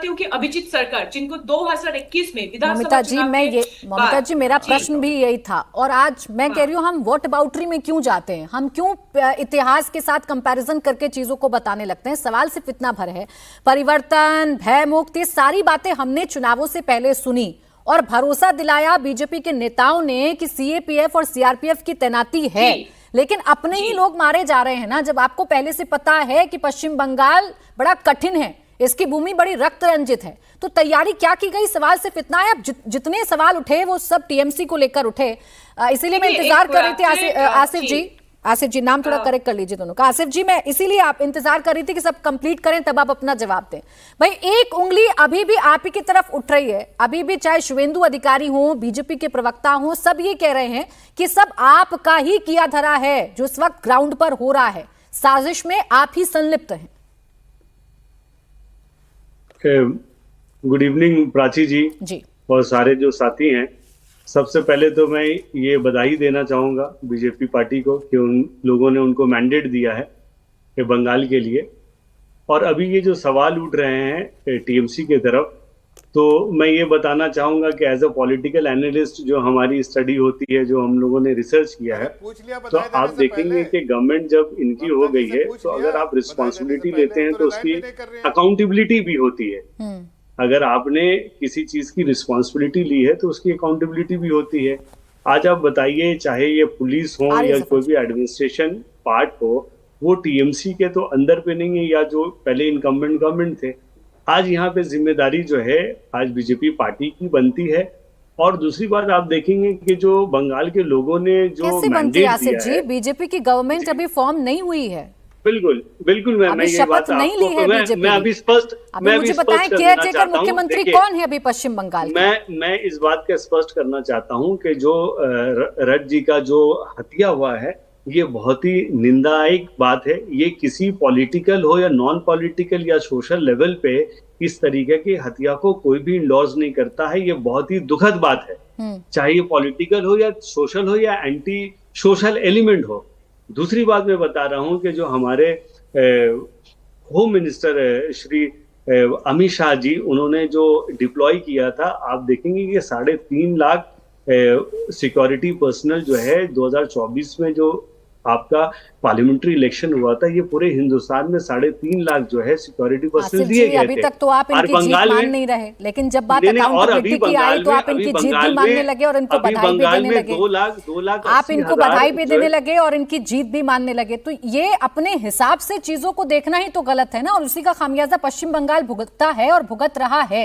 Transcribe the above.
चाहती हूँ कि अभिजीत सरकार, जिनको 2021 में विधानसभा ममिता जी, चुनाव मैं के ये ममिता जी मेरा बाद- प्रश्न भी यही था, और आज मैं कह हाँ। रही हूँ हम वोट बाउटरी में क्यों जाते हैं, हम क्यों इतिहास के साथ कंपैरिजन करके चीजों को बताने लगते हैं। सवाल सिर्फ इतना भर है, परिवर्तन, भय मुक्त, ये सारी बातें हमने चुनावों से पहले सुनी और भरोसा दिलाया बीजेपी के नेताओं ने कि सीएपीएफ और सीआरपीएफ की तैनाती है, लेकिन अपने ही लोग मारे जा रहे हैं ना। जब आपको पहले से पता है कि पश्चिम बंगाल बड़ा कठिन है, इसकी भूमि बड़ी रक्त रंजित है, तो तैयारी क्या की गई? सवाल सिर्फ इतना है। अब जितने सवाल उठे वो सब टीएमसी को लेकर उठे, इसीलिए मैं इंतजार कर रही थी। आसिफ जी नाम थोड़ा करेक्ट कर लीजिए दोनों का। आसिफ जी, मैं इसीलिए आप इंतजार कर रही थी कि सब कंप्लीट करें तब आप अपना जवाब दें। भाई, एक उंगली अभी भी आप ही की तरफ उठ रही है, अभी भी चाहे शुभेंदु अधिकारी हो, बीजेपी के प्रवक्ता हो, सब ये कह रहे हैं कि सब आपका ही किया धरा है जो इस वक्त ग्राउंड पर हो रहा है, साजिश में आप ही संलिप्त हैं। गुड इवनिंग प्राची जी और सारे जो साथी हैं। सबसे पहले तो मैं ये बधाई देना चाहूंगा बीजेपी पार्टी को कि उन लोगों ने उनको मैंडेट दिया है कि बंगाल के लिए। और अभी ये जो सवाल उठ रहे हैं टीएमसी के तरफ, तो मैं ये बताना चाहूंगा कि एज अ पॉलिटिकल एनालिस्ट जो हमारी स्टडी होती है, जो हम लोगों ने रिसर्च किया है, तो आप देखेंगे कि गवर्नमेंट जब इनकी हो गई है तो अगर आप रिस्पॉन्सिबिलिटी लेते हैं तो उसकी अकाउंटेबिलिटी भी होती है। अगर आपने किसी चीज की रिस्पॉन्सिबिलिटी ली है तो उसकी अकाउंटेबिलिटी भी होती है। आज आप बताइए, चाहे ये पुलिस हो या कोई भी एडमिनिस्ट्रेशन पार्ट हो, वो टीएमसी के तो अंदर पे नहीं है या जो पहले इनकम्बेंट गवर्नमेंट थे। आज यहाँ पे जिम्मेदारी जो है आज बीजेपी पार्टी की बनती है। और दूसरी बात आप देखेंगे कि जो बंगाल के लोगों ने जो मैंडेट दिया है, बीजेपी की गवर्नमेंट अभी फॉर्म नहीं हुई है। बिल्कुल बिल्कुल मैं ये बात नहीं ली है बीजेपी। मैं अभी स्पष्ट मुझे बताएं, केयरटेकर मुख्यमंत्री कौन है अभी पश्चिम बंगाल के? मैं इस बात का स्पष्ट करना चाहता हूं कि जो रथ जी का जो हत्या हुआ है, ये बहुत ही निंदायक बात है। ये किसी पॉलिटिकल हो या नॉन पॉलिटिकल या सोशल लेवल पे इस तरीके की हत्या को कोई भी इंडोर्स नहीं करता है। ये बहुत ही दुखद बात है, चाहे ये पॉलिटिकल हो या सोशल हो या एंटी सोशल एलिमेंट हो। दूसरी बात मैं बता रहा हूं कि जो हमारे होम मिनिस्टर श्री अमित शाह जी, उन्होंने जो डिप्लॉय किया था, आप देखेंगे कि 3.5 लाख सिक्योरिटी पर्सनल जो है 2024 में जो आपका पार्लियामेंट्री इलेक्शन हुआ था, ये पूरे हिंदुस्तान में 3.5 लाख जो है सिक्योरिटी पर्सनल दिए गए थे। अभी तक तो आप इनकी जीत मान नहीं रहे, लेकिन जब बात अकाउंटेबिलिटी की आई तो आप इनकी जीत भी मानने लगे और इनको बधाई भी देने लगे। 2 लाख आप इनको बधाई भी देने लगे और इनकी जीत भी मानने लगे। तो ये अपने हिसाब से चीजों को देखना ही तो गलत है ना, और उसी का खामियाजा पश्चिम बंगाल भुगतता है और भुगत रहा है।